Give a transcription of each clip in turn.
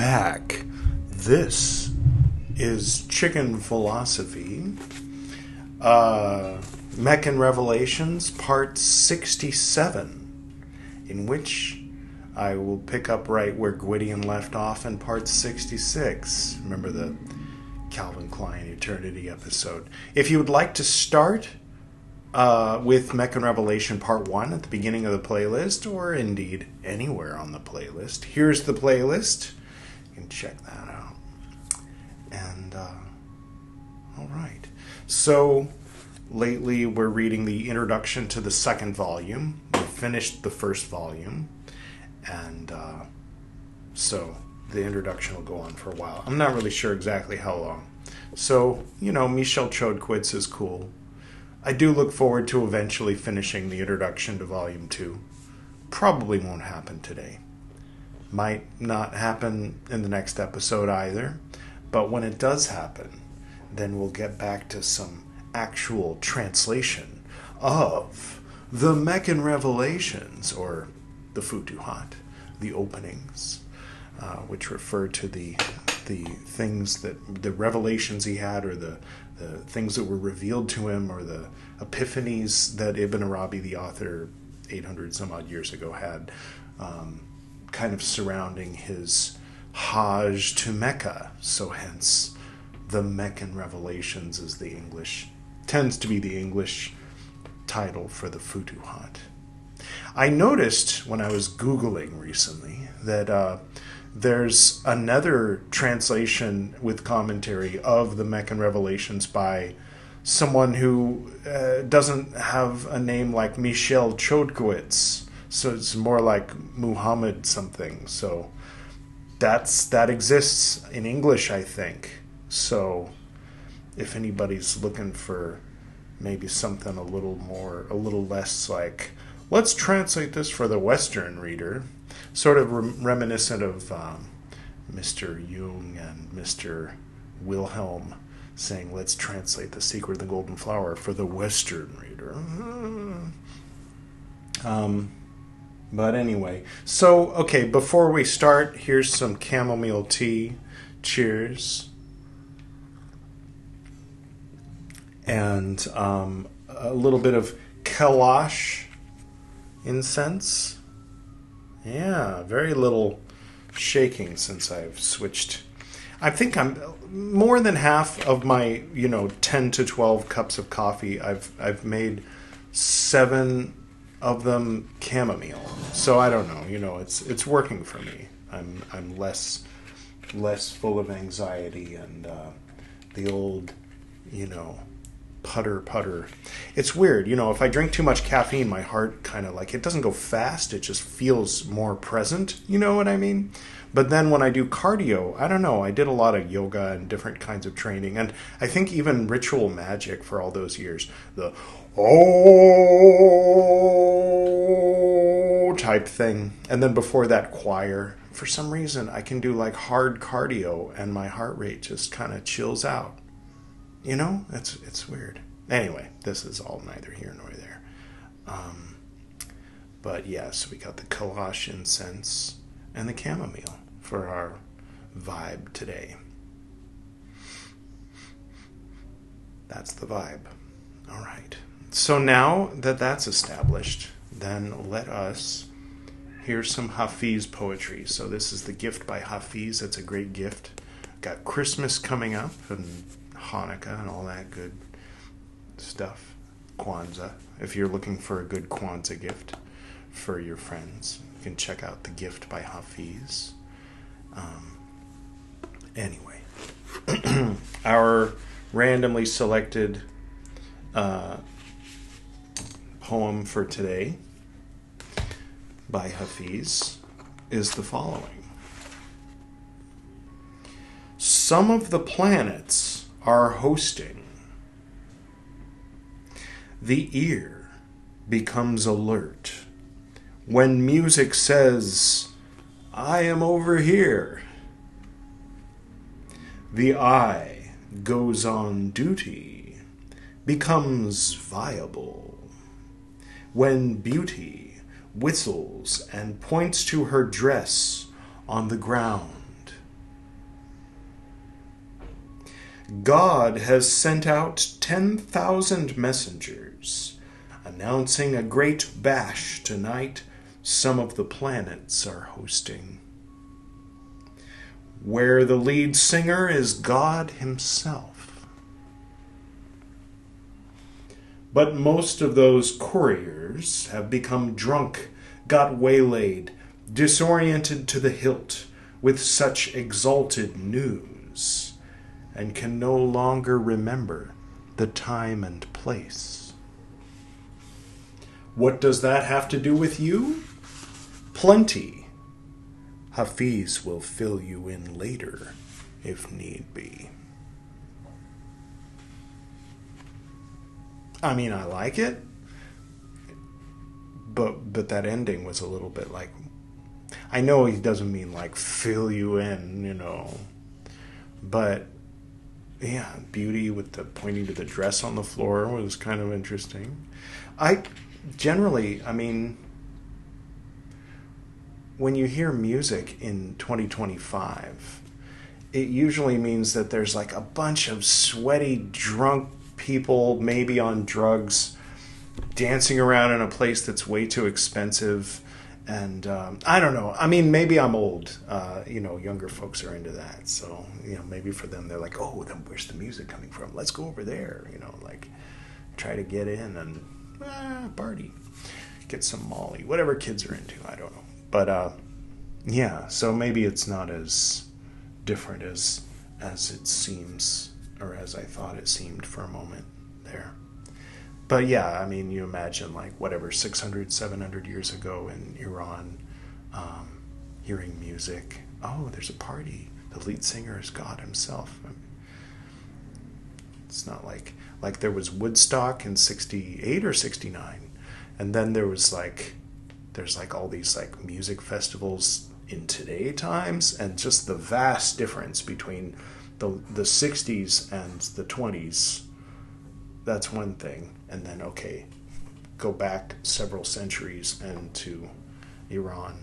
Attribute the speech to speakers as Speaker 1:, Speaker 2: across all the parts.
Speaker 1: back. This is Chicken Philosophy, Meccan Revelations, part 67, in which I will pick up right where Gwydion left off in part 66. Remember the Calvin Klein Eternity episode. If you would like to start with Meccan Revelation Part 1 at the beginning of the playlist, or indeed anywhere on the playlist, here's the playlist. You can check that out. And, all right. So, lately we're reading the introduction to the second volume. We finished the first volume. And, so the introduction will go on for a while. I'm not really sure exactly how long. So, Michel Chodkwitz is cool. I do look forward to eventually finishing the introduction to Volume 2. Probably won't happen today. Might not happen in the next episode either. But when it does happen, then we'll get back to some actual translation of the Meccan Revelations, or the Futuhat, the openings, which refer to the things that, the revelations he had, or the things that were revealed to him, or the epiphanies that Ibn Arabi, the author, 800 some odd years ago had, kind of surrounding his Hajj to Mecca. So hence, the Meccan Revelations is tends to be the English title for the Futuhat. I noticed when I was Googling recently that there's another translation with commentary of the Meccan Revelations by someone who doesn't have a name like Michel Chodkwitz. So it's more like Muhammad something. So that exists in English, I think. So if anybody's looking for maybe something a little less like, let's translate this for the Western reader, sort of reminiscent of Mr. Jung and Mr. Wilhelm saying, let's translate The Secret of the Golden Flower for the Western reader. But anyway, so, okay, before we start, here's some chamomile tea. Cheers. And a little bit of Kailash incense. Yeah, very little shaking since I've switched. I think I'm more than half of my, 10 to 12 cups of coffee. I've made 7 of them chamomile. So I don't know, it's working for me. I'm less full of anxiety and the old, putter. It's weird, if I drink too much caffeine, my heart kind of it doesn't go fast, it just feels more present, you know what I mean? But then when I do cardio, I don't know, I did a lot of yoga and different kinds of training, and I think even ritual magic for all those years, the oh type thing, and then before that choir, for some reason I can do hard cardio and my heart rate just kind of chills out. It's weird. Anyway, this is all neither here nor there. But yes, we got the Kailash incense and the chamomile for our vibe today. That's the vibe. All right. So now that that's established, then let us hear some Hafiz poetry. So this is the gift by Hafiz. It's a great gift. Got Christmas coming up and Hanukkah and all that good stuff. Kwanzaa. If you're looking for a good Kwanzaa gift for your friends, you can check out the gift by Hafiz. Anyway, our randomly selected poem for today by Hafiz is the following. Some of the planets are hosting. The ear becomes alert when music says, I am over here. The eye goes on duty, becomes viable when beauty whistles and points to her dress on the ground God has sent out 10,000 messengers, announcing a great bash tonight some of the planets are hosting, where the lead singer is God himself. But most of those couriers have become drunk, got waylaid, disoriented to the hilt with such exalted news, and can no longer remember the time and place. What does that have to do with you? Plenty. Hafiz will fill you in later, if need be. I mean, I like it, but that ending was a little bit like, I know he doesn't mean like fill you in, you know, but yeah, beauty with the pointing to the dress on the floor was kind of interesting. I mean, when you hear music in 2025, it usually means that there's like a bunch of sweaty, drunk people, maybe on drugs, dancing around in a place that's way too expensive. And I don't know. I mean, maybe I'm old. Younger folks are into that. So, maybe for them, they're like, oh, then where's the music coming from? Let's go over there. Try to get in and party. Get some Molly. Whatever kids are into. I don't know. But, so maybe it's not as different as it seems, or as I thought it seemed for a moment there. But yeah, I mean, you imagine 600, 700 years ago in Iran, hearing music. Oh, there's a party. The lead singer is God himself. I mean, it's not like there was Woodstock in 68 or 69. And then there's all these music festivals in today times, and just the vast difference between the 60s and the 20s. That's one thing. And then, go back several centuries and to Iran.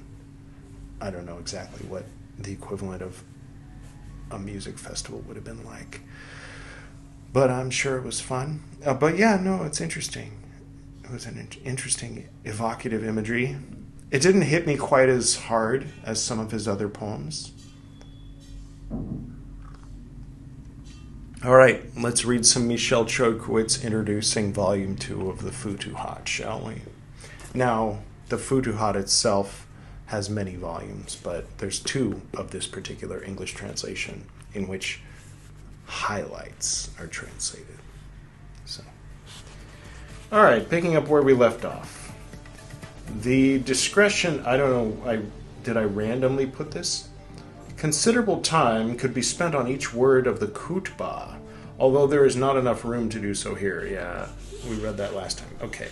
Speaker 1: I don't know exactly what the equivalent of a music festival would have been like. But I'm sure it was fun. But yeah, no, it's interesting. It was an interesting, evocative imagery. It didn't hit me quite as hard as some of his other poems. All right, let's read some Michel Chodkiewicz introducing Volume 2 of the Futuhat, shall we? Now, the Futuhat itself has many volumes, but there's 2 of this particular English translation in which highlights are translated. So, all right, picking up where we left off. The discretion, I don't know, did I randomly put this? Considerable time could be spent on each word of the khutbah, although there is not enough room to do so here. Yeah, we read that last time. Okay.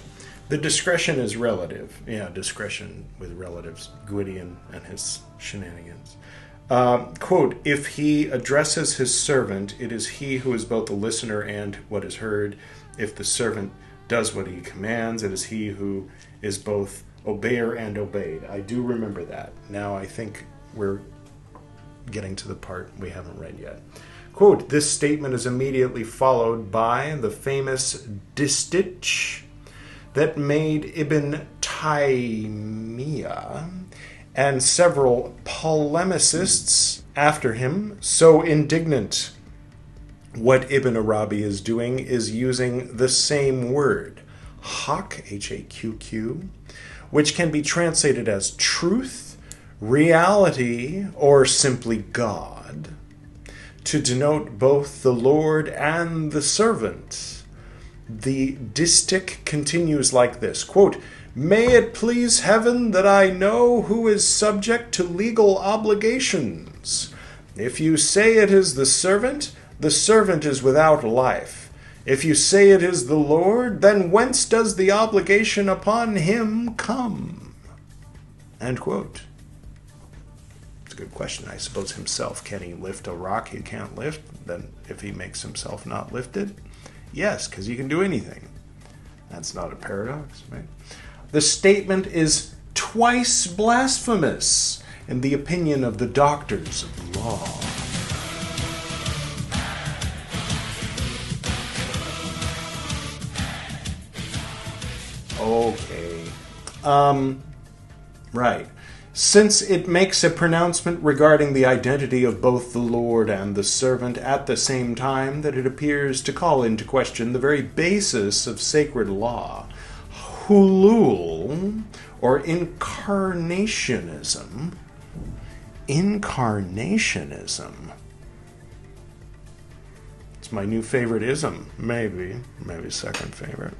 Speaker 1: The discretion is relative. Yeah, discretion with relatives. Gwydion and his shenanigans. Quote, if he addresses his servant, it is he who is both the listener and what is heard. If the servant does what he commands, it is he who is both obeyer and obeyed. I do remember that. Now I think we're getting to the part we haven't read yet. Quote, this statement is immediately followed by the famous distich that made Ibn Taymiyyah and several polemicists after him so indignant. What Ibn Arabi is doing is using the same word, haq, H-A-Q-Q, which can be translated as truth, reality, or simply God, to denote both the Lord and the servant. The distich continues like this, quote, may it please heaven that I know who is subject to legal obligations. If you say it is the servant is without life. If you say it is the Lord, then whence does the obligation upon him come? End quote. Good question. I suppose himself, can he lift a rock he can't lift? Then if he makes himself not lifted, yes, because he can do anything. That's not a paradox, right? The statement is twice blasphemous in the opinion of the doctors of the law. Right. Since it makes a pronouncement regarding the identity of both the Lord and the servant at the same time that it appears to call into question the very basis of sacred law, hulul, or incarnationism. Incarnationism. It's my new favorite ism. Maybe second favorite.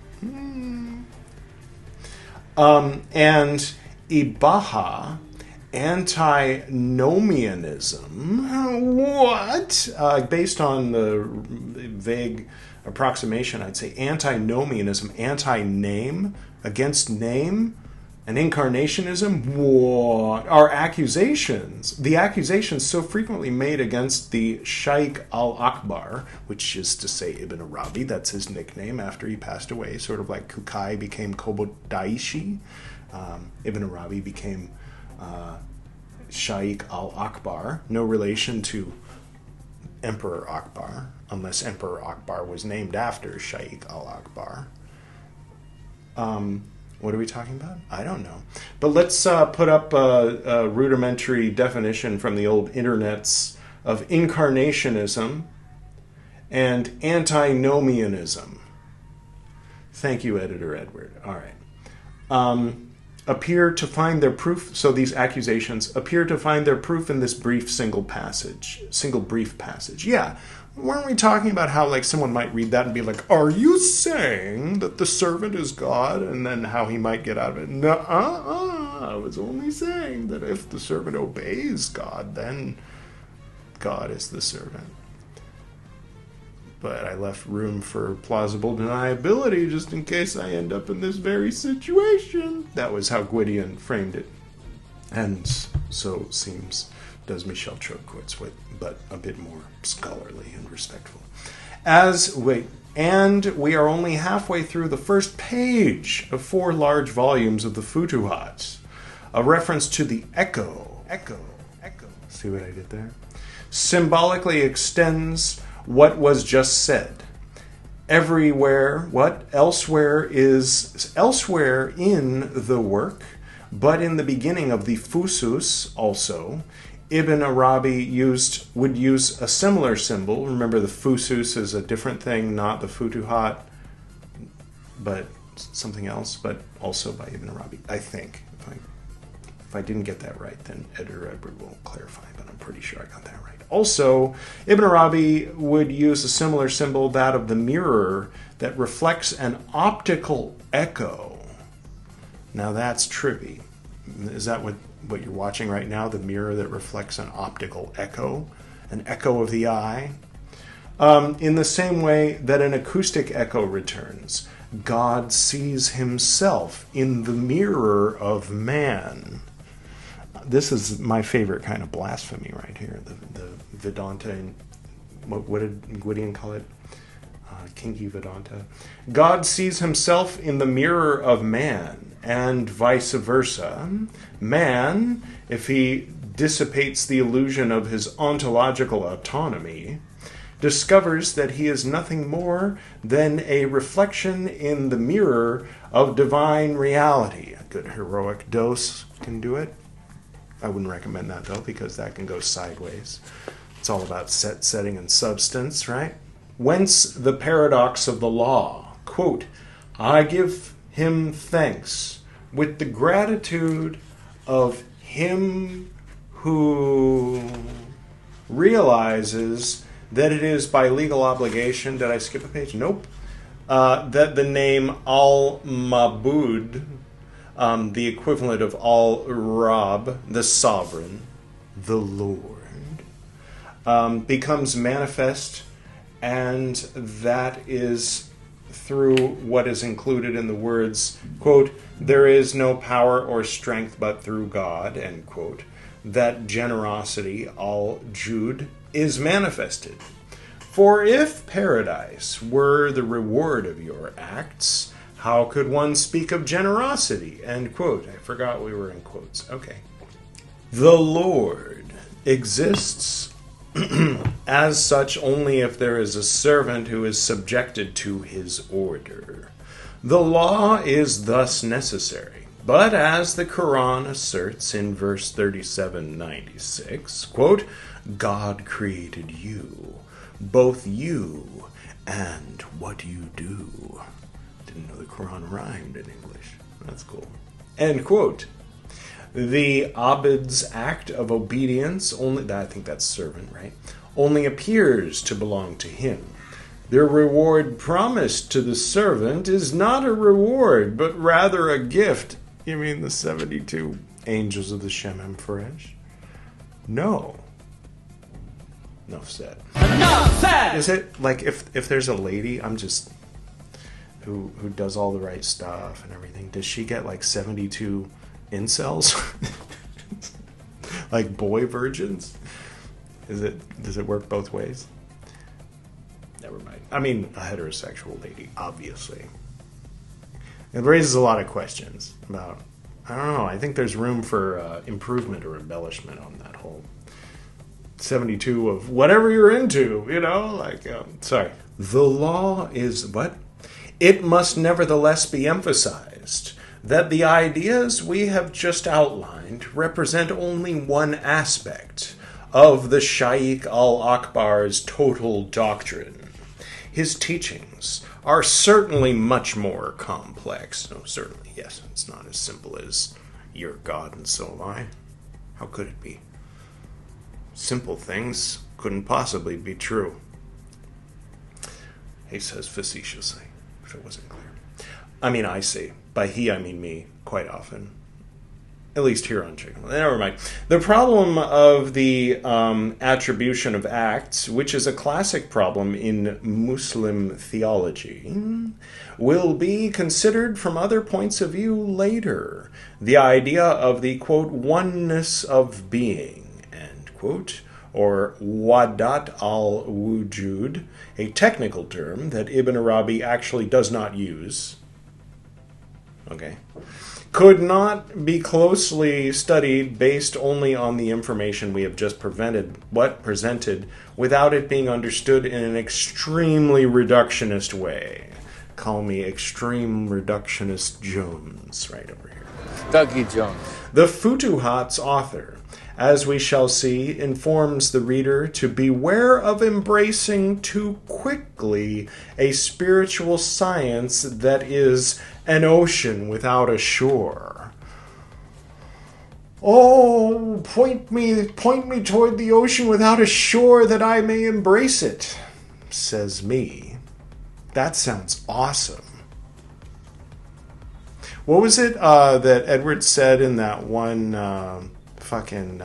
Speaker 1: And Ibaha, antinomianism. What? Based on the vague approximation, I'd say antinomianism, anti-name, against name, and incarnationism. What are accusations? The accusations so frequently made against the Shaykh al-Akbar, which is to say Ibn Arabi, that's his nickname after he passed away, sort of like Kukai became Kobodaishi. Ibn Arabi became Shaykh al-Akbar, no relation to Emperor Akbar, unless Emperor Akbar was named after Shaykh al-Akbar. What are we talking about? I don't know. But let's put up a rudimentary definition from the old internets of incarnationism and antinomianism. Thank you, Editor Edward. All right. Appear to find their proof, so these accusations appear to find their proof in this single brief passage. Yeah, weren't we talking about how like someone might read that and be like, are you saying that the servant is God? And then how he might get out of it. I was only saying that if the servant obeys God, then God is the servant. But I left room for plausible deniability just in case I end up in this very situation. That was how Gwydion framed it. And so does Michel Choucault's, but a bit more scholarly and respectful. And we are only halfway through the first page of 4 large volumes of the Futuhat. A reference to the echo. See what I did there? Symbolically extends what was just said. Elsewhere is elsewhere in the work, but in the beginning of the Fusus also, Ibn Arabi would use a similar symbol. Remember, the Fusus is a different thing, not the Futuhat, but something else, but also by Ibn Arabi, I think. If I didn't get that right, then Editor Edward will clarify, but I'm pretty sure I got that right. Also, Ibn Arabi would use a similar symbol, that of the mirror, that reflects an optical echo. Now that's trippy. Is that what you're watching right now? The mirror that reflects an optical echo? An echo of the eye? In the same way that an acoustic echo returns, God sees himself in the mirror of man. This is my favorite kind of blasphemy right here. The Vedanta, and what did Gwydion call it? Kinky Vedanta. God sees himself in the mirror of man, and vice versa. Man, if he dissipates the illusion of his ontological autonomy, discovers that he is nothing more than a reflection in the mirror of divine reality. A good heroic dose can do it. I wouldn't recommend that, though, because that can go sideways. It's all about setting, and substance, right? Whence the paradox of the law. Quote, I give him thanks with the gratitude of him who realizes that it is by legal obligation. Did I skip a page? Nope. That the name Al-Mabud, the equivalent of Al-Rab, the sovereign, the Lord, becomes manifest, and that is through what is included in the words, quote, there is no power or strength but through God, end quote, that generosity, al-Jud, is manifested. For if paradise were the reward of your acts, how could one speak of generosity? End quote. I forgot we were in quotes. Okay. The Lord exists as such only if there is a servant who is subjected to his order. The law is thus necessary, But as the Quran asserts in verse 3796, quote, God created you, both you and what you do. Didn't know the Quran rhymed in English. That's cool. End quote. The Abid's act of obedience, I think that's servant, right? Only appears to belong to him. The reward promised to the servant is not a reward, but rather a gift. You mean the 72 angels of the Shem Emferesh? No. Enough said. Enough said! Is it like if there's a lady, who does all the right stuff and everything, does she get like 72 incels? Like boy virgins? Does it work both ways? Never mind. I mean, a heterosexual lady, obviously. It raises a lot of questions about, I don't know, I think there's room for improvement or embellishment on that whole 72 of whatever you're into, sorry. The law is what? It must nevertheless be emphasized that the ideas we have just outlined represent only one aspect of the Shaykh al-Akbar's total doctrine. His teachings are certainly much more complex. No, certainly, yes. It's not as simple as you're God and so am I. How could it be? Simple things couldn't possibly be true. He says facetiously, if it wasn't clear. I say. By he, I mean me, quite often. At least here on Chicken. Never mind. The problem of the attribution of acts, which is a classic problem in Muslim theology, will be considered from other points of view later. The idea of the, quote, oneness of being, end quote, or wadat al-wujud, a technical term that Ibn Arabi actually does not use, okay, could not be closely studied based only on the information we have just presented without it being understood in an extremely reductionist way. Call me extreme reductionist Jones right over here.
Speaker 2: Dougie Jones.
Speaker 1: The Futuhat's author, as we shall see, informs the reader to beware of embracing too quickly a spiritual science that is an ocean without a shore. Oh, point me toward the ocean without a shore that I may embrace it, says me. That sounds awesome. What was it that Edward said in that one thing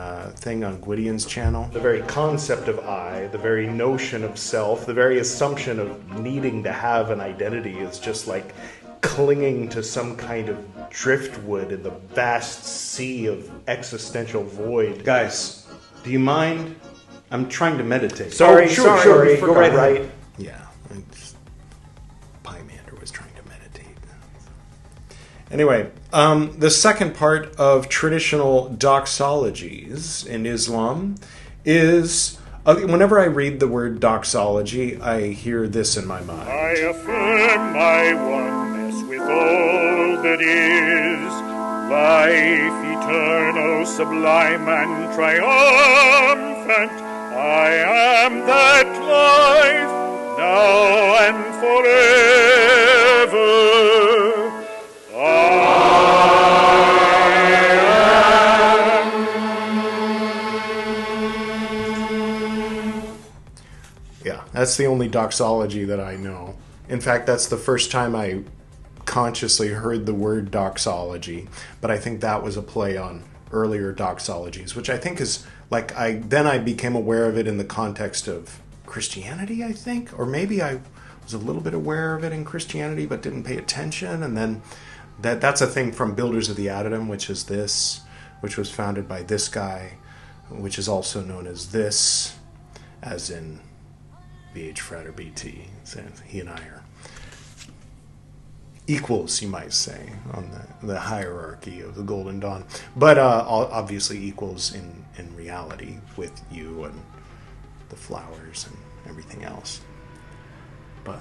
Speaker 1: on Gwydion's channel? The very concept of I, the very notion of self, the very assumption of needing to have an identity is just like clinging to some kind of driftwood in the vast sea of existential void. Guys, do you mind? I'm trying to meditate.
Speaker 2: Sorry. Go right ahead.
Speaker 1: Yeah, Pymander was trying to meditate. Anyway, the second part of traditional doxologies in Islam is, whenever I read the word doxology, I hear this in my mind.
Speaker 3: I affirm my oneness with all that is, life eternal, sublime and triumphant. I am that life, now and forever.
Speaker 1: Yeah, that's the only doxology that I know. In fact, that's the first time I consciously heard the word doxology, but I think that was a play on earlier doxologies, which I think is like I became aware of it in the context of Christianity, I think, or maybe I was a little bit aware of it in Christianity but didn't pay attention, and then that's a thing from Builders of the Addendum, which was founded by this guy, which is also known as this, as in BH Frater BT. So he and I are equals, you might say, on the hierarchy of the Golden Dawn, but obviously equals in reality with you and the flowers and everything else. But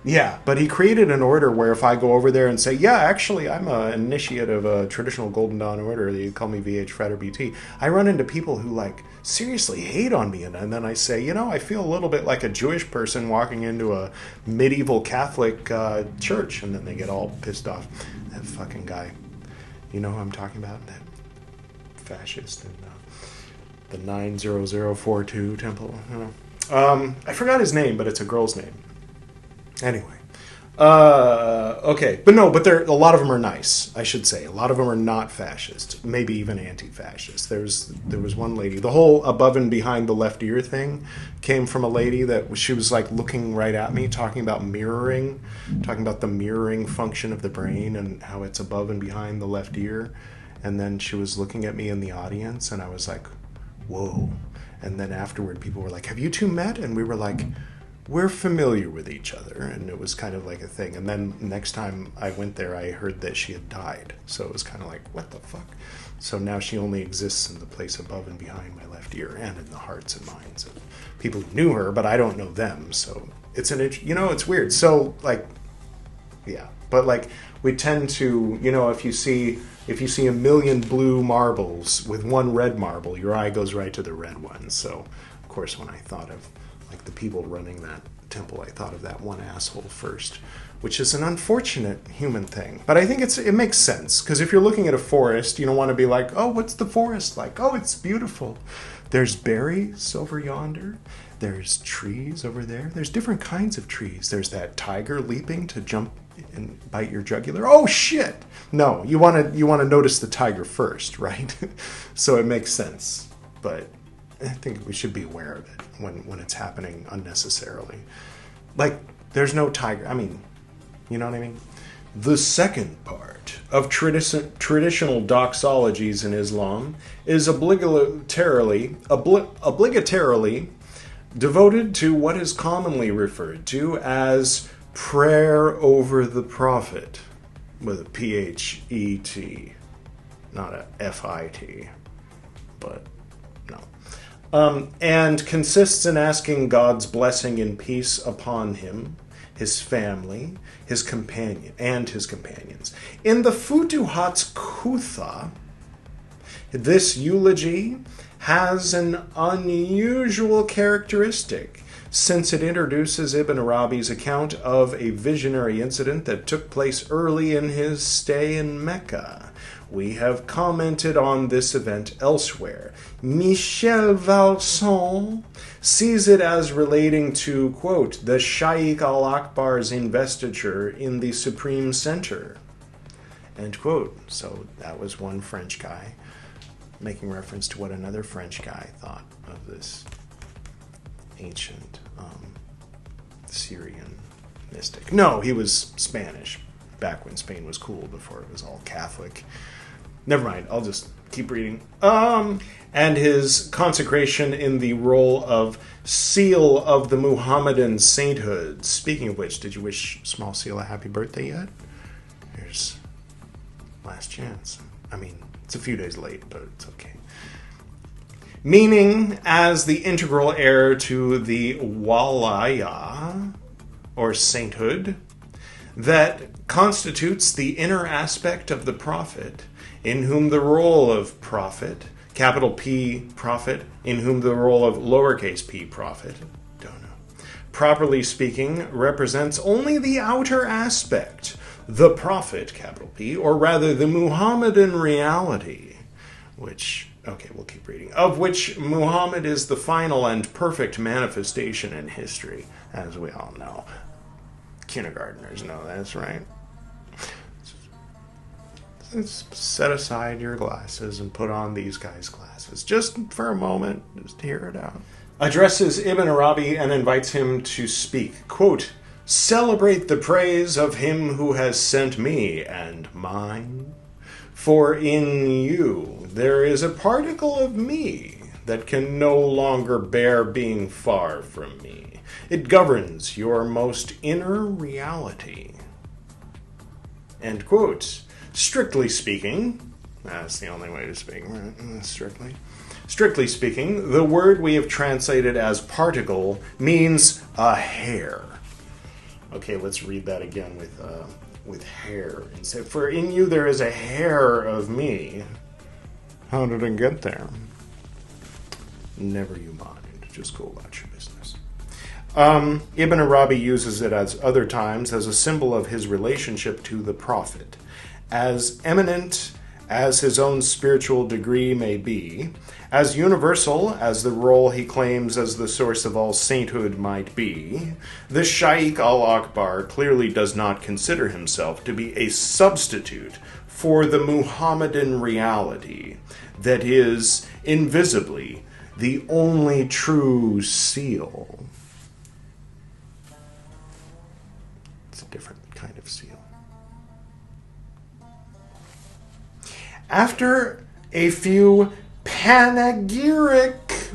Speaker 1: Yeah, but he created an order where if I go over there and say, yeah, actually, I'm an initiate of a traditional Golden Dawn order, you call me VH Fred or BT, I run into people who, like, seriously hate on me. And then I say, you know, I feel a little bit like a Jewish person walking into a medieval Catholic church. And then they get all pissed off. That fucking guy. You know who I'm talking about? That fascist in the 90042 temple. I forgot his name, but it's a girl's name. Anyway, okay, but a lot of them are nice. I should say a lot of them are not fascist, maybe even anti-fascist. There was one lady. The whole above and behind the left ear thing came from a lady she was like looking right at me, talking about mirroring, talking about the mirroring function of the brain and how it's above and behind the left ear, and then she was looking at me in the audience, and I was like, whoa. And then afterward, people were like, "Have you two met?" And we were like, we're familiar with each other, and it was kind of like a thing. And then next time I went there, I heard that she had died. So it was kind of like, what the fuck? So now she only exists in the place above and behind my left ear, and in the hearts and minds of people who knew her, but I don't know them. So it's it's weird. So like, yeah, but like we tend to, if you see a million blue marbles with one red marble, your eye goes right to the red one. So of course, when I thought of like the people running that temple, I thought of that one asshole first, which is an unfortunate human thing. But I think it makes sense, because if you're looking at a forest, you don't want to be like, oh, what's the forest like? Oh, it's beautiful. There's berries over yonder. There's trees over there. There's different kinds of trees. There's that tiger leaping to jump and bite your jugular. Oh, shit! No, you want to notice the tiger first, right? So it makes sense. But I think we should be aware of it when it's happening unnecessarily. Like, there's no tiger. I mean, you know what I mean? The second part of traditional doxologies in Islam is obligatorily devoted to what is commonly referred to as prayer over the Prophet, with a P-H-E-T, not a F-I-T, but no. And consists in asking God's blessing and peace upon him, his family, his companions. In the Futuhat's Kutha, this eulogy has an unusual characteristic, since it introduces Ibn Arabi's account of a visionary incident that took place early in his stay in Mecca. We have commented on this event elsewhere. Michel Valson sees it as relating to, quote, the Shaykh al-Akbar's investiture in the Supreme Center, end quote. So that was one French guy making reference to what another French guy thought of this ancient Syrian mystic. No, he was Spanish, back when Spain was cool, before it was all Catholic. Never mind, I'll just keep reading. And his consecration in the role of seal of the Muhammadan sainthood. Speaking of which, did you wish Small Seal a happy birthday yet? Here's last chance. I mean, it's a few days late, but it's okay. Meaning as the integral heir to the walaya, or sainthood, that constitutes the inner aspect of the prophet, in whom the role of prophet, capital P prophet, in whom the role of lowercase p prophet, don't know, properly speaking, represents only the outer aspect, the prophet, capital P, or rather the Muhammadan reality, which, okay, we'll keep reading, of which Muhammad is the final and perfect manifestation in history, as we all know. Kindergartners know that's right. Set aside your glasses and put on these guys' glasses, just for a moment, just hear it out. Addresses Ibn Arabi and invites him to speak, quote, celebrate the praise of him who has sent me and mine. For in you there is a particle of me that can no longer bear being far from me. It governs your most inner reality. End quote. Strictly speaking, that's the only way to speak, right? Strictly speaking, the word we have translated as particle means a hair. Okay, let's read that again with hair. And say, for in you there is a hair of me. How did it get there? Never you mind. Just go about your business. Ibn Arabi uses it as other times as a symbol of his relationship to the prophet. As eminent as his own spiritual degree may be, as universal as the role he claims as the source of all sainthood might be, the Shaykh al-Akbar clearly does not consider himself to be a substitute for the Muhammadan reality that is, invisibly, the only true seal. It's a different kind of seal. After a few panegyric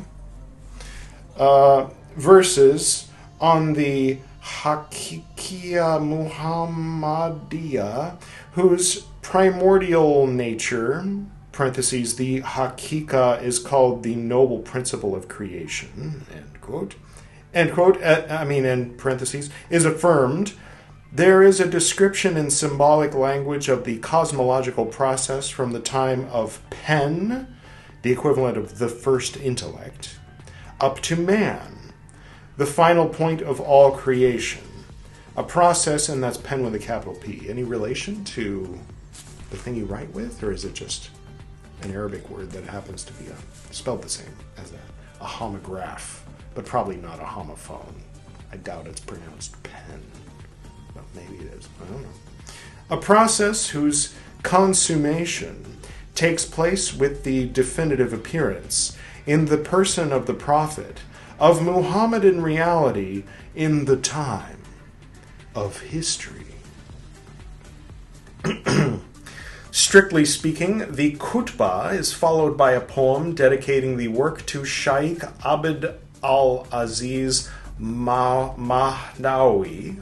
Speaker 1: verses on the Hakikiya Muhammadiyya, whose primordial nature, parentheses, the Hakika is called the noble principle of creation, end quote, in parentheses, is affirmed, there is a description in symbolic language of the cosmological process from the time of pen, the equivalent of the first intellect, up to man, the final point of all creation. A process, and that's pen with a capital P. Any relation to the thing you write with, or is it just an Arabic word that happens to be spelled the same as a homograph, but probably not a homophone? I doubt it's pronounced pen. Well, maybe it is. I don't know. A process whose consummation takes place with the definitive appearance in the person of the prophet of Muhammadan reality in the time of history. Strictly speaking, the khutbah is followed by a poem dedicating the work to Shaykh Abd al-Aziz Mahdawi.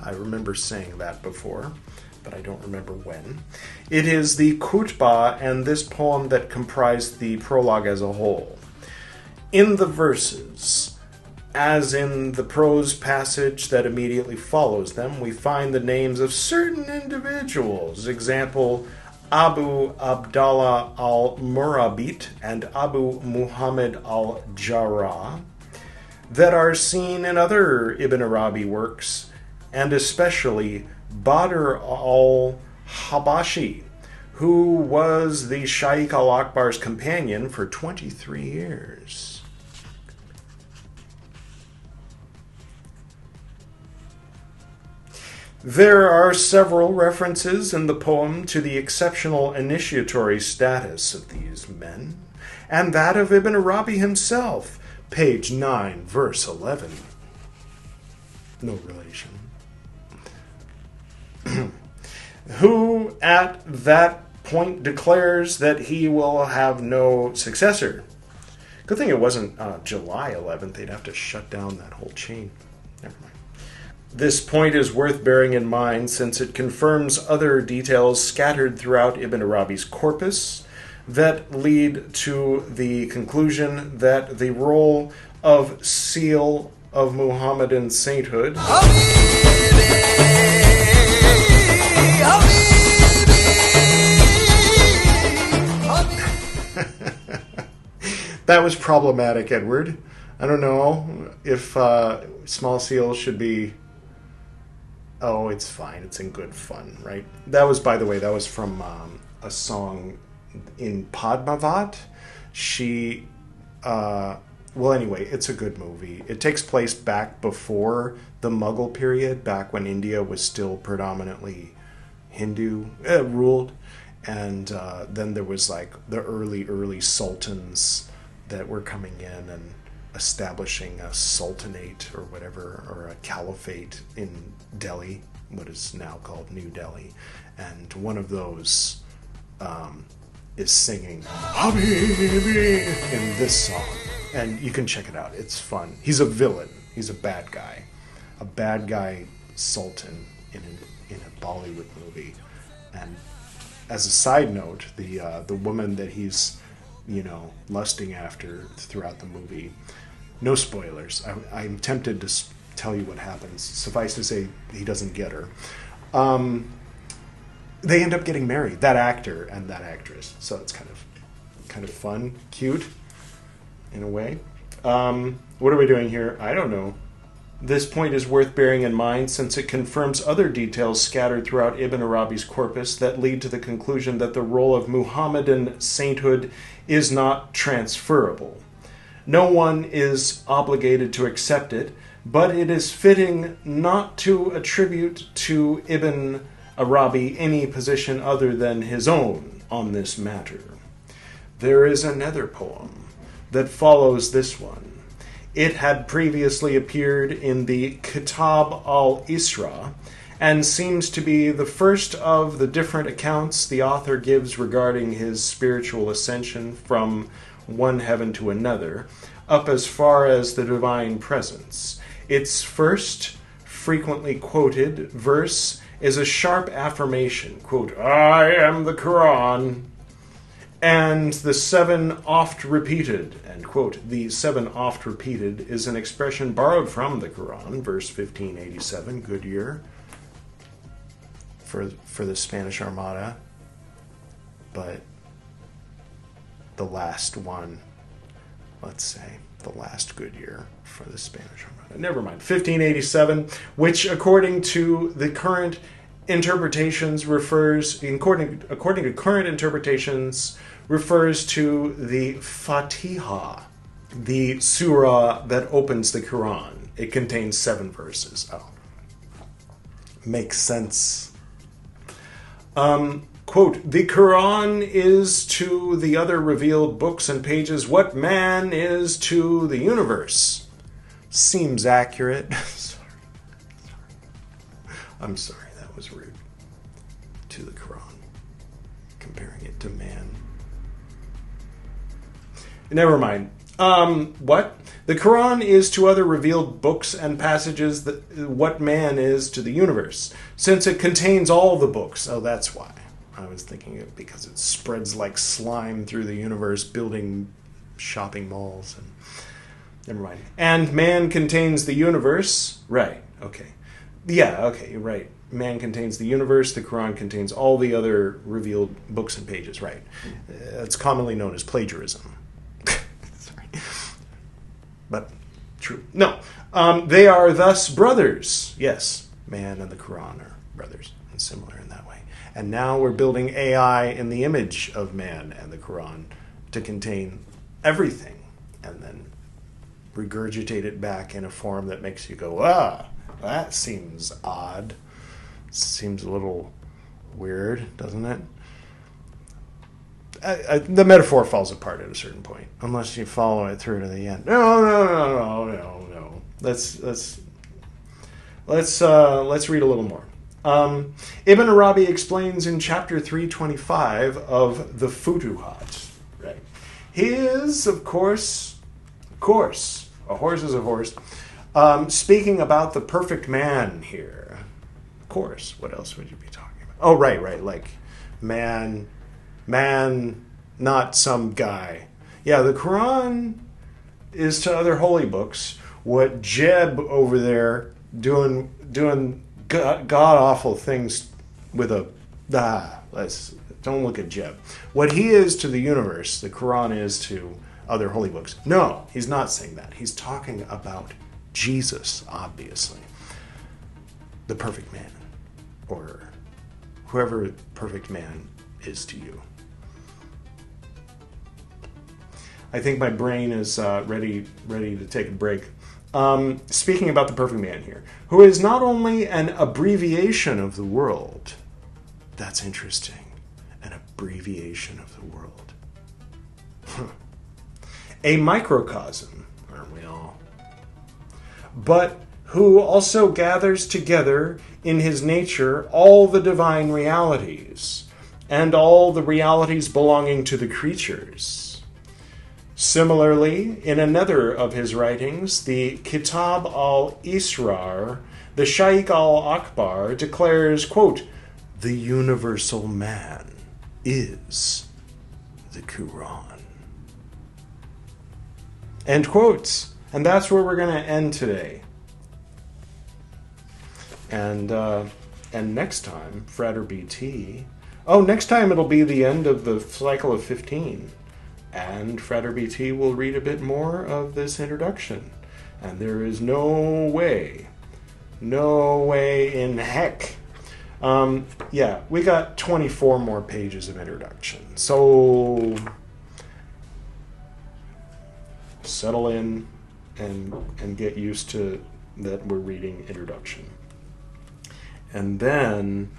Speaker 1: I remember saying that before, but I don't remember when. It is the khutbah and this poem that comprise the prologue as a whole. In the verses, as in the prose passage that immediately follows them, we find the names of certain individuals. Example, Abu Abdallah al-Murabit and Abu Muhammad al-Jarrah, that are seen in other Ibn Arabi works, and especially Badr al-Habashi, who was the Shaykh al-Akbar's companion for 23 years. There are several references in the poem to the exceptional initiatory status of these men, and that of Ibn Arabi himself, page 9, verse 11. No relation. Who at that point declares that he will have no successor. Good thing it wasn't July 11th. They'd have to shut down that whole chain. Never mind. This point is worth bearing in mind since it confirms other details scattered throughout Ibn Arabi's corpus that lead to the conclusion that the role of seal of Muhammadan sainthood that was problematic, Edward. I don't know if small seal should be... Oh, it's fine. It's in good fun, right? That was, by the way, that was from a song in Padmavat. She, well, anyway, it's a good movie. It takes place back before the Mughal period, back when India was still predominantly Hindu ruled, and then there was like the early sultans that were coming in and establishing a sultanate or whatever, or a caliphate in Delhi, what is now called New Delhi, and one of those is singing Habibi in this song, and you can check it out. It's fun. He's a villain. He's a bad guy sultan in a Bollywood movie. And as a side note, the woman that he's lusting after throughout the movie, no spoilers. I'm tempted to tell you what happens. Suffice to say, he doesn't get her. They end up getting married, that actor and that actress. So it's kind of fun, cute, in a way. What are we doing here? I don't know. This point is worth bearing in mind since it confirms other details scattered throughout Ibn Arabi's corpus that lead to the conclusion that the role of Muhammadan sainthood is not transferable. No one is obligated to accept it, but it is fitting not to attribute to Ibn Arabi any position other than his own on this matter. There is another poem that follows this one. It had previously appeared in the Kitab al-Isra and seems to be the first of the different accounts the author gives regarding his spiritual ascension from one heaven to another, up as far as the divine presence. Its first, frequently quoted, verse is a sharp affirmation, quote, "I am the Quran," and the seven oft repeated, end quote. The seven oft repeated is an expression borrowed from the Quran, verse 1587, good year for the Spanish Armada, but the last one, let's say, the last good year for the Spanish Armada. Never mind. 1587, which according to the current interpretations according to current interpretations, refers to the Fatiha, the surah that opens the Quran. It contains 7 verses. Oh. Makes sense. Quote, "The Quran is to the other revealed books and pages what man is to the universe." Seems accurate. Sorry. I'm sorry, that was rude. To the Quran. Comparing it to man. Never mind. What? The Quran is to other revealed books and passages what man is to the universe, since it contains all the books. Oh, that's why. I was thinking it because it spreads like slime through the universe, building shopping malls. And never mind. And man contains the universe. Right. Okay. Yeah. Okay. You're right. Man contains the universe. The Quran contains all the other revealed books and pages. Right. It's commonly known as plagiarism. Sorry. But true. No. They are thus brothers. Yes. Man and the Quran are brothers and similar in that way. And now we're building AI in the image of man and the Quran to contain everything and then regurgitate it back in a form that makes you go, that seems odd. Seems a little weird, doesn't it? The metaphor falls apart at a certain point, unless you follow it through to the end. No. Let's read a little more. Ibn Arabi explains in chapter 325 of the Futuhat. Right. He is, of course, a horse is a horse. Speaking about the perfect man here. Of course. What else would you be talking about? Oh, right. Like man, not some guy. Yeah, the Quran is to other holy books what Jeb over there doing god-awful things with a... don't look at Jeb. What he is to the universe, the Quran is to other holy books. No, he's not saying that. He's talking about Jesus, obviously. The perfect man. Or whoever perfect man is to you. I think my brain is ready to take a break. Speaking about the perfect man here, who is not only an abbreviation of the world. That's interesting. An abbreviation of the world. A microcosm, aren't we all? But who also gathers together in his nature all the divine realities and all the realities belonging to the creatures. Similarly, in another of his writings, the Kitab al-Israr, the Shaykh al-Akbar declares, quote, "The universal man is the Quran." End quotes. And that's where we're going to end today. And next time, Frater BT... Oh, next time it'll be the end of the cycle of 15. And Frater BT will read a bit more of this introduction. And there is no way in heck. We got 24 more pages of introduction. So settle in and get used to that we're reading introduction. And then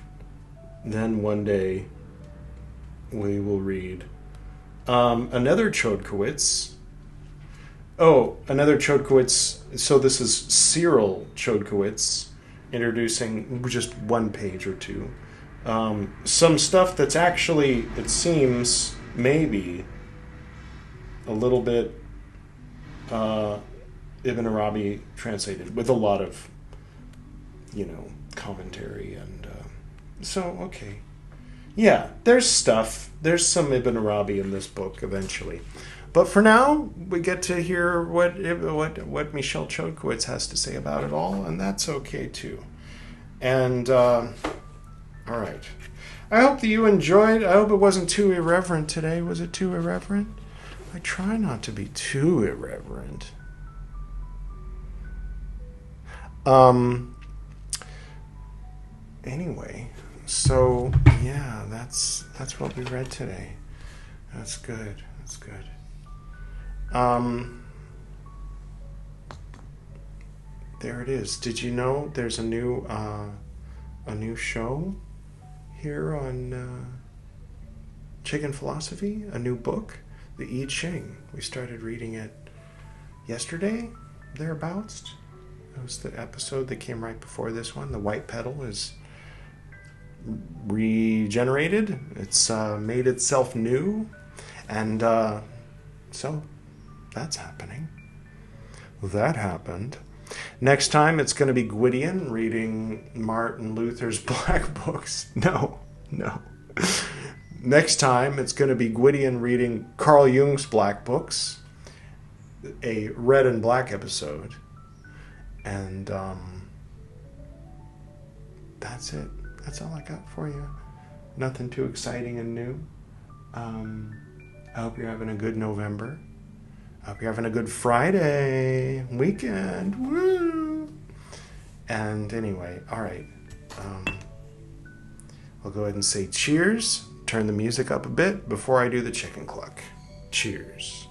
Speaker 1: one day we will read another Chodkowitz. Oh, another Chodkowitz. So this is Cyril Chodkowitz introducing just one page or two. Some stuff that's actually, it seems, maybe a little bit Ibn Arabi translated with a lot of, commentary and okay. Yeah, there's stuff. There's some Ibn Arabi in this book eventually. But for now, we get to hear what Michel Chodkowitz has to say about it all, and that's okay too. And, all right. I hope that you enjoyed. I hope it wasn't too irreverent today. Was it too irreverent? I try not to be too irreverent. Anyway, so yeah, that's what we read today. That's good. That's good. There it is. Did you know there's a new show here on Chicken Philosophy? A new book, The I Ching. We started reading it yesterday, thereabouts. It was the episode that came right before this one. The white petal is regenerated. It's made itself new, and so that's happening. That happened. Next time it's going to be Gwydion reading Martin Luther's Black Books. No. Next time it's going to be Gwydion reading Carl Jung's Black Books, a red and black episode. And that's it. That's all I got for you. Nothing too exciting and new. I hope you're having a good November. I hope you're having a good Friday weekend. Woo! And anyway, all right. I'll go ahead and say cheers. Turn the music up a bit before I do the chicken cluck. Cheers.